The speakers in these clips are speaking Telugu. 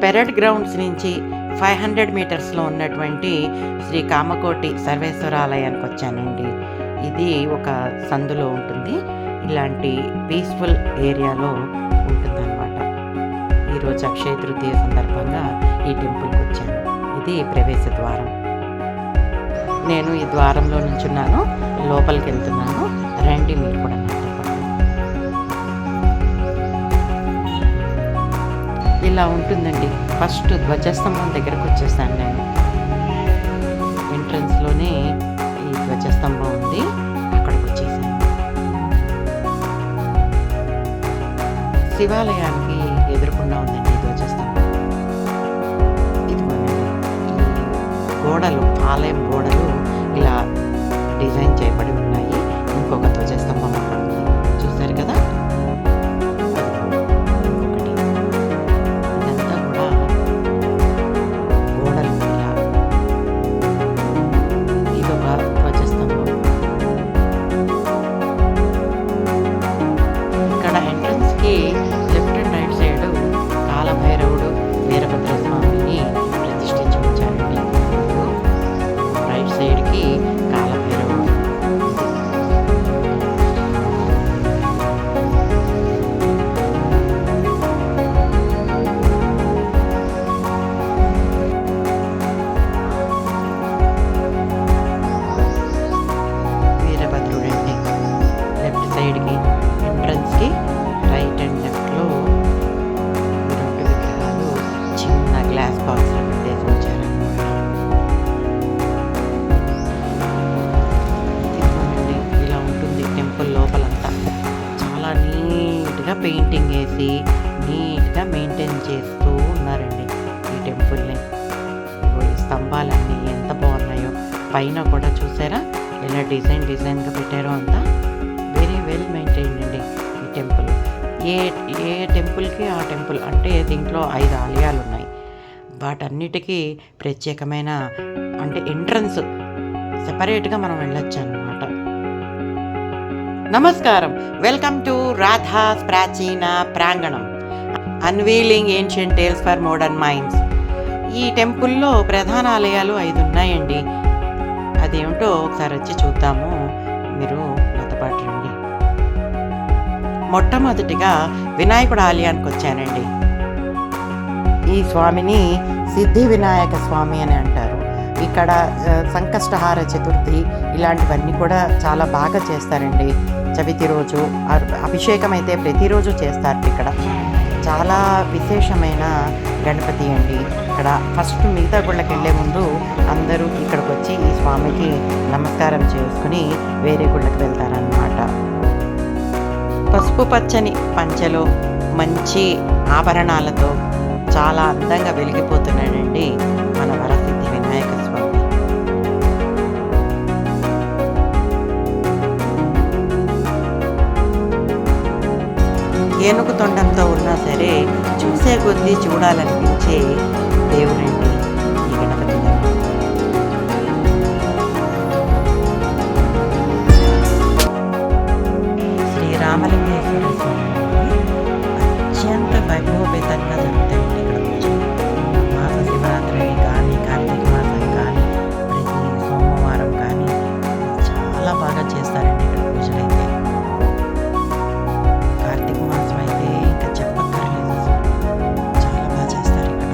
పెరడ్ గ్రౌండ్స్ నుంచి 500 మీటర్స్లో ఉన్నటువంటి శ్రీ కామకోటి సర్వేశ్వరాలయానికి వచ్చానండి. ఇది ఒక సందులో ఉంటుంది. ఇలాంటి పీస్ఫుల్ ఏరియాలో ఉంటుందన్నమాట. ఈరోజు అక్షయ తృతీయ సందర్భంగా ఈ టెంపుల్కి వచ్చాను. ఇది ప్రవేశ ద్వారం. నేను ఈ ద్వారంలో నుంచున్నాను, లోపలికి వెళ్తున్నాను. రండి మీరు కూడా నాతో పాటు. ఇలా ఉంటుందండి. ఫస్ట్ ధ్వజస్తంభం దగ్గరకు వచ్చేసాను నేను. ఎంట్రన్స్లోనే ఈ ధ్వజస్తంభం ఉంది, అక్కడికి వచ్చేసాను. శివాలయానికి ఎదురుకుండా ఉందండి ఈ ధ్వజస్తంభం. ఇదిగోనండి, ఈ గోడలు, ఆలయం గోడలు ఇలా డిజైన్ చేయబడి ఉన్నాయి. ఇంకొక ధ్వజస్తంభం అక్కడ ఉంది, చూసారు కదా. ఇంకొకటి, ఇదంతా కూడా గోడలు. ఇలా ఇదొక ధ్వజస్తంభం. ఇక్కడ ఎంట్రన్స్కి లెఫ్ట్ అండ్ రైట్ సైడ్ కాలభైరవుడు, వీరభద్రస్వామిని ప్రతిష్ఠించి ఉంచారండి. రైట్ సైడ్కి కాలభైరవుడు. వీరభద్రుడండి. లెఫ్ట్ సైడ్కి ఎంట్రన్స్కి రైట్ అండ్ లెఫ్ట్లో రెండు విగ్రహాలు చిన్న గ్లాస్ బాక్స్లో పెట్టేసి ఉంచారన్నమాట. ఇదిగోనండి, ఇలా ఉంటుంది టెంపుల్ లోపలంతా. చాలా నీట్గా పెయింటింగ్ వేసి నీట్గా మెయింటైన్ చేస్తూ ఉన్నారండి ఈ టెంపుల్ని. ఇగో ఈ స్తంభాలన్నీ ఎంత బాగున్నాయో. పైన కూడా చూసారా ఎలా డిజైన్గా పెట్టారో. అంతా వెరీ వెల్ మెయింటైన్డ్ అండి ఈ టెంపుల్. ఏ టెంపుల్కి ఆ టెంపుల్ అంటే దీంట్లో 5 ఆలయాలు ఉన్నాయి. వాటన్నిటికీ ప్రత్యేకమైన అంటే ఎంట్రన్స్ సెపరేట్గా మనం వెళ్ళొచ్చు అన్నమాట. నమస్కారం, వెల్కమ్ టు రాధాస్ ప్రాచీన ప్రాంగణం, unveiling ancient tales for modern minds. ఈ టెంపుల్లో ప్రధాన ఆలయాలు 5 ఉన్నాయండి. అదేమిటో ఒకసారి వచ్చి చూద్దాము. మీరు నాతో పాటు రండి. మొట్టమొదటిగా వినాయకుడు ఆలయానికి వచ్చానండి. ఈ స్వామిని సిద్ధి వినాయక స్వామి అని అంటారు. ఇక్కడ సంకష్టహార చతుర్థి ఇలాంటివన్నీ కూడా చాలా బాగా చేస్తారండి. చవితి రోజు అభిషేకం అయితే ప్రతిరోజు చేస్తారు. ఇక్కడ చాలా విశేషమైన గణపతి అండి. ఇక్కడ ఫస్ట్ మిగతా గుళ్ళకి వెళ్ళే ముందు అందరూ ఇక్కడికి వచ్చి ఈ స్వామికి నమస్కారం చేసుకుని వేరే గుళ్ళకి వెళ్తారన్నమాట. పసుపు పచ్చని పంచెలో మంచి ఆభరణాలతో చాలా అందంగా వెలిగిపోతున్నాడండి మన వరసిద్ధి వినాయక స్వామి. ఏనుగు తొండంతో ఉన్నా సరే చూసే కొద్దీ చూడాలనిపించే దేవుడండి ఈ గణపతి. శ్రీరామలింగేశ్వర స్వామి అత్యంత వైభవపేతంగా జరుగుతాయండి ఇక్కడ పూజలు. మాస శివరాత్రి కానీ, కార్తీక మాసం కానీ, ప్రతి సోమవారం కానీ చాలా బాగా చేస్తారండి ఇక్కడ పూజలు అయితే. కార్తీక మాసం అయితే ఇంకా చెప్పక్కర్లేదు, చాలా బాగా చేస్తారు ఇక్కడ.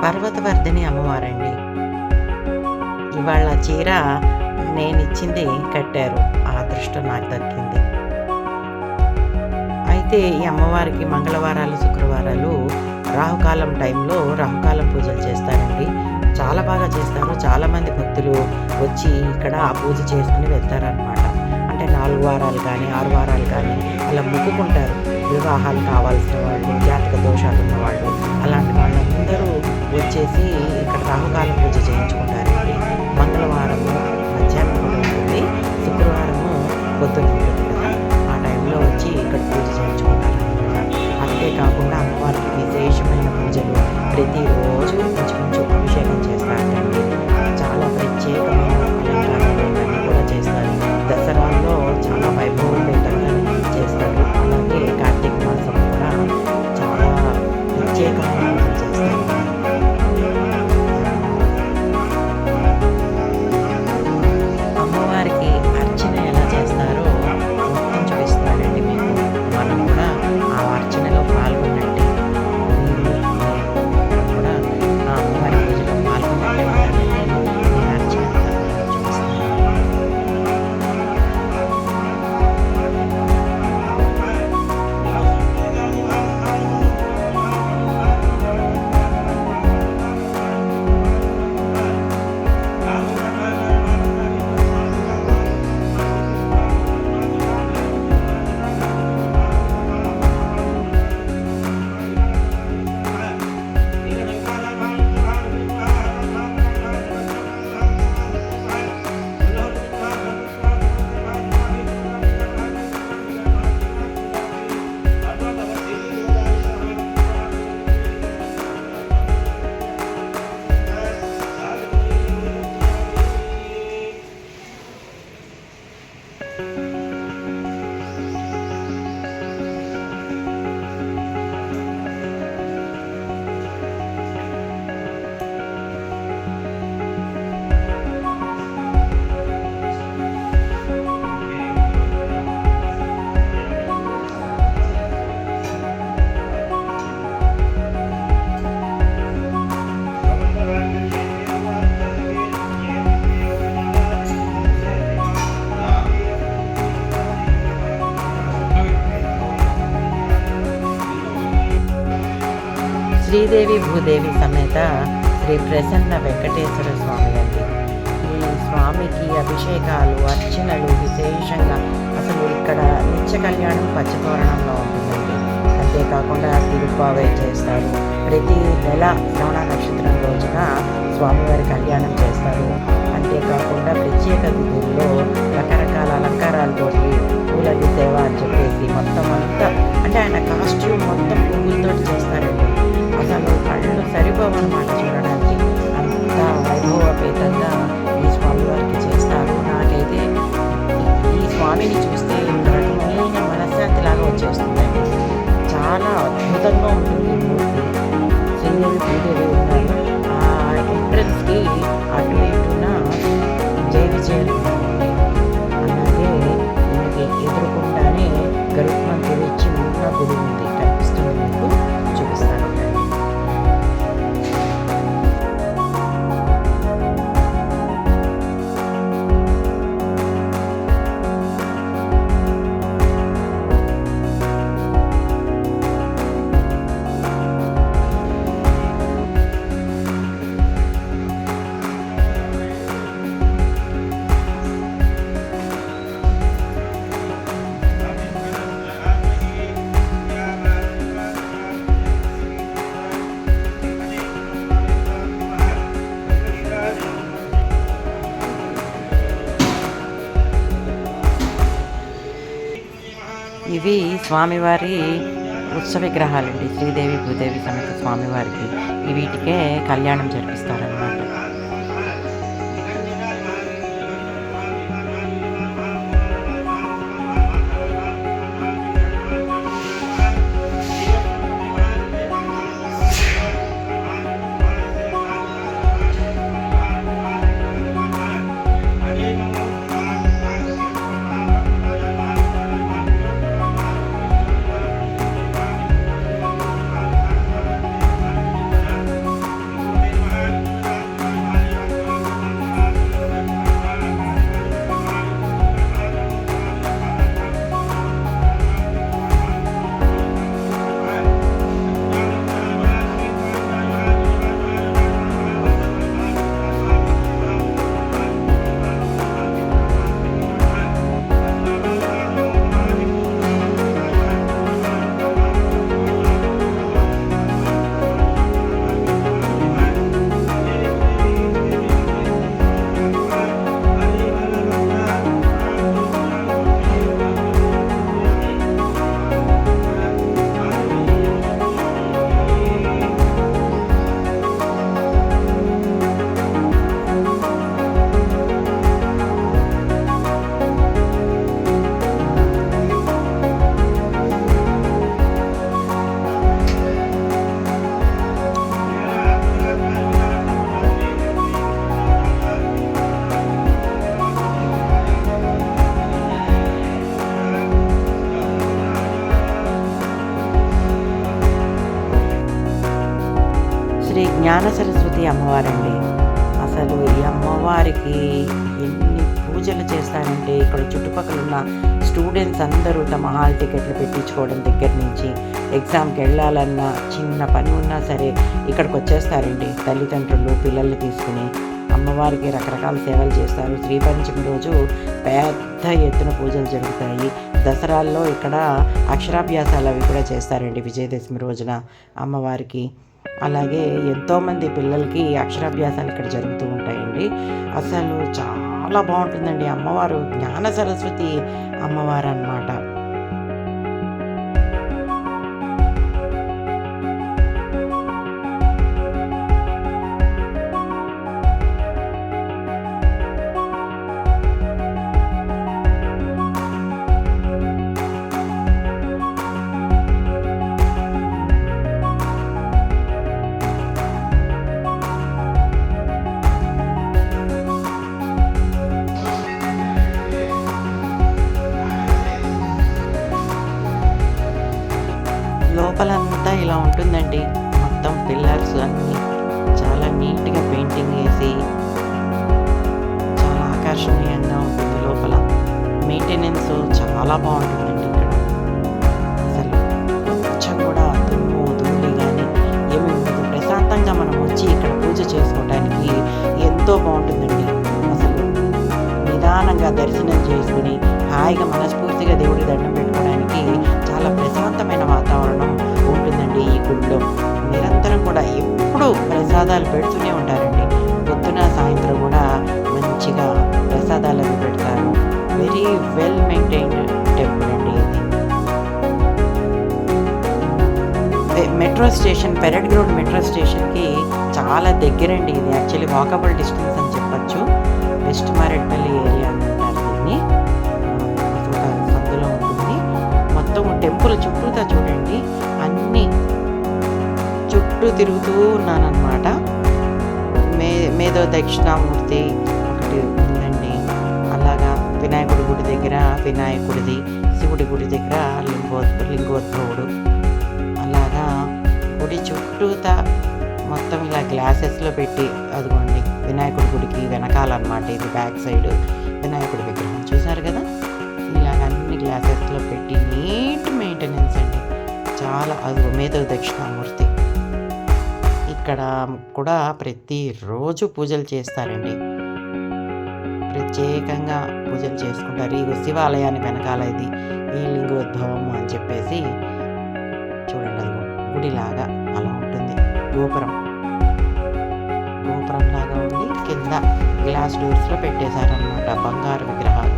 పర్వతవర్ధిని అమ్మవారండి. ఇవాళ చీర నేనిచ్చింది కట్టారు, ఆ అదృష్టం నాకు దక్కింది. అయితే అయితే ఈ అమ్మవారికి మంగళవారాలు, శుక్రవారాలు రాహుకాలం టైంలో రాహుకాలం పూజలు చేస్తారండి. చాలా బాగా చేస్తారు. చాలామంది భక్తులు వచ్చి ఇక్కడ ఆ పూజ చేసుకుని వెళ్తారనమాట. అంటే 4 వారాలు కానీ 6 వారాలు కానీ అలా మొక్కుకుంటారు. వివాహాలు కావాల్సిన వాళ్ళు, జాతక దోషాలు ఉన్నవాళ్ళు, అలాంటి వాళ్ళందరూ వచ్చేసి ఇక్కడ రాహుకాలం పూజ చేయించుకుంటారండి. మంగళవారము మధ్యాహ్నం కూడా ఉంటుంది, శుక్రవారము పొద్దున ఉంటుంది కదా, ఆ టైంలో వచ్చి ఇక్కడ పూజ చేయించుకుంటారనమాట. అంతేకాకుండా అమ్మవారికి విశేషమైన పూజలు ప్రతిరోజు ఇంచుమించు అభిషేకం చేస్తారండి. చాలా ప్రత్యేకమైన అలంకారాలు ఇవన్నీ కూడా చేస్తారు. దసరాల్లో చాలా వైభవపేతంగా చేస్తారు. అలాగే కార్తీక మాసం కూడా చాలా ప్రత్యేకమైన పూజలు చేస్తారు. అమ్మవారికి అర్చన ఎలా చేస్తారో మొత్తం చూపిస్తానండి మీకు. మనం కూడా ఆ అర్చనలో పాల్గొనండి. మీరు కూడా ఆ అమ్మవారి పూజలో పాల్గొనండి ఉంటానండి. నేను అర్చన అంతా కూడా చూపిస్తాను. శ్రీదేవి భూదేవి సమేత శ్రీ ప్రసన్న వెంకటేశ్వర స్వామి అండి. ఈ స్వామికి అభిషేకాలు, అర్చనలు విశేషంగా అసలు ఇక్కడ నిత్య కళ్యాణం పచ్చతోరణంలో ఉంటుందండి. అంతేకాకుండా తిరుప్పావై చేస్తారు. ప్రతి నెల శ్రవణ నక్షత్రం రోజున స్వామివారి కళ్యాణం చేస్తారు. అంతేకాకుండా ప్రత్యేక తిథుల్లో రకరకాల అలంకారాలతోటి పూలది సేవ అని చెప్పేసి మొత్తం అంతా, అంటే ఆయన కాస్ట్యూమ్ మొత్తం పువ్వులతో చేస్తారండి. అసలు కళ్ళు సరిపోవన్నమాట చూడడానికి, అంత వైభవపేతంగా ఈ స్వామివారికి చేస్తారు. నాకైతే ఈ స్వామిని చూస్తే ఒక రకమైన మనశ్శాంతిలాగా వచ్చేస్తుందండి. చాలా అద్భుతంగా ఉంటుంది ఈ మూర్తి. శ్రీదేవి భూదేవి ఉన్నారు. ఆ ఎంట్రన్స్కి అటు ఇటున జై విజయాలు ఉన్నాయండి. అలాగే దీనికి ఎదురుకుండానే గరుత్మంతుడు ఇచ్చి ఉన్న గుడి ఉంది, కనిపిస్తుంది మీకు, చూపిస్తాను. ఇవి స్వామివారి ఉత్సవ విగ్రహాలండి. శ్రీదేవి భూదేవి సమేత స్వామివారికి వీటికే కళ్యాణం జరిపిస్తారనమాట. శ్రీ జ్ఞాన సరస్వతి అమ్మవారండి. అసలు ఈ అమ్మవారికి ఎన్ని పూజలు చేస్తారంటే ఇక్కడ చుట్టుపక్కల ఉన్న స్టూడెంట్స్ అందరూ తమ హాల్ టికెట్లు పెట్టించుకోవడం దగ్గర నుంచి ఎగ్జామ్కి వెళ్ళాలన్నా చిన్న పని ఉన్నా సరే ఇక్కడికి వచ్చేస్తారండి. తల్లిదండ్రులు పిల్లల్ని తీసుకుని అమ్మవారికి రకరకాల సేవలు చేస్తారు. శ్రీ పంచమి రోజు పెద్ద ఎత్తున పూజలు జరుగుతాయి. దసరాల్లో ఇక్కడ అక్షరాభ్యాసాలు అవి కూడా చేస్తారండి విజయదశమి రోజున అమ్మవారికి. అలాగే ఎంతోమంది పిల్లలకి అక్షరాభ్యాసాలు ఇక్కడ జరుగుతూ ఉంటాయండి. అసలు చాలా బాగుంటుందండి. అమ్మవారు జ్ఞాన సరస్వతి అమ్మవారు అన్నమాట. లోపలంతా ఇలా ఉంటుందండి. మొత్తం పిల్లర్స్ అన్నీ చాలా నీట్గా పెయింటింగ్ వేసి చాలా ఆకర్షణీయంగా ఉంటుంది. లోపల మెయింటెనెన్స్ చాలా బాగుంటుందండి. ఇక్కడ అసలు కొంచెం కూడా దుమ్ము ధూళి కానీ ఏమి ఉండదు. ప్రశాంతంగా మనం వచ్చి ఇక్కడ పూజ చేసుకోవడానికి ఎంతో బాగుంటుందండి. అసలు నిదానంగా దర్శనం చేసుకుని హాయిగా మనస్ఫూర్తిగా దేవుడి దండం పెట్టుకోవడానికి చాలా ప్రశాంతమైన వాతావరణం ఉంటుందండి ఈ గుడిలో. నిరంతరం కూడా ఎప్పుడూ ప్రసాదాలు పెడుతూనే ఉంటారండి. పొద్దున సాయంత్రం కూడా మంచిగా ప్రసాదాలు అవి పెడతారు. వెరీ వెల్ మెయింటైన్డ్ టెంపుల్ అండి ఇది. Metro station parade ground metro స్టేషన్కి చాలా దగ్గరండి ఇది. యాక్చువల్లీ వాకబుల్ డిస్టెన్స్ అని చెప్పచ్చు. వెస్ట్ మారేడుపల్లి ఏరియా అంటారు దీన్ని. సందులో ఉంటుంది. మొత్తం టెంపుల్ చుట్టూతా చూడండి అన్నీ చుట్టూ తిరుగుతూ ఉన్నానన్నమాట. మేధో దక్షిణామూర్తి ఒకటి ఉందండి. అలాగా వినాయకుడి గుడి దగ్గర వినాయకుడిది, శివుడి గుడి దగ్గర లింగోద్భవుడు. అలాగా గుడి చుట్టూతా మొత్తం ఇలా గ్లాసెస్లో పెట్టి అదిగోండి వినాయకుడి గుడికి వెనకాలన్నమాట. ఇది బ్యాక్ సైడ్ వినాయకుడి విగ్రహం చూసారు కదా. ఇలాగ అన్ని గ్లాసెస్లో పెట్టి నీట్ మెయింటెనెన్స్ అండి. చాలా అది మేధో దక్షిణామూర్తి. ఇక్కడ కూడా ప్రతిరోజు పూజలు చేస్తారండి. ప్రత్యేకంగా పూజలు చేసుకుంటారు. ఈ శివాలయానికి వెనకాల ఇది ఈ లింగోద్భవం అని చెప్పేసి చూడండి. అది గుడిలాగా అలా ఉంటుంది. గోపురం లాగా ఉండి కింద గ్లాస్ డోర్స్లో పెట్టేశారనమాట బంగారు విగ్రహాలు.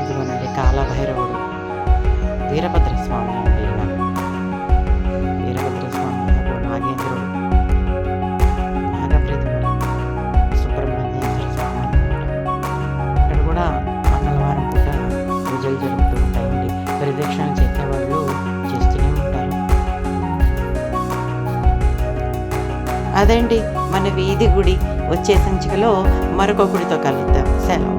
ఇదిగోనండి కాలభైరవుడు, వీరభద్రస్వామి అండి. వీరభద్రస్వామి, నాగేంద్రుడు, నాగప్రతిమలు, సుబ్రహ్మణ్యేశ్వర స్వామి అనమాట. ఇక్కడ కూడా మంగళవారం పూట పూజలు జరుగుతూ ఉంటాయండి. ప్రదక్షిణలు చేసేవాళ్ళు చేస్తూనే ఉంటారు. అదండి మన వీధి గుడి. వచ్చే సంచికలో మరొక గుడితో కలుద్దాం. సెలవు.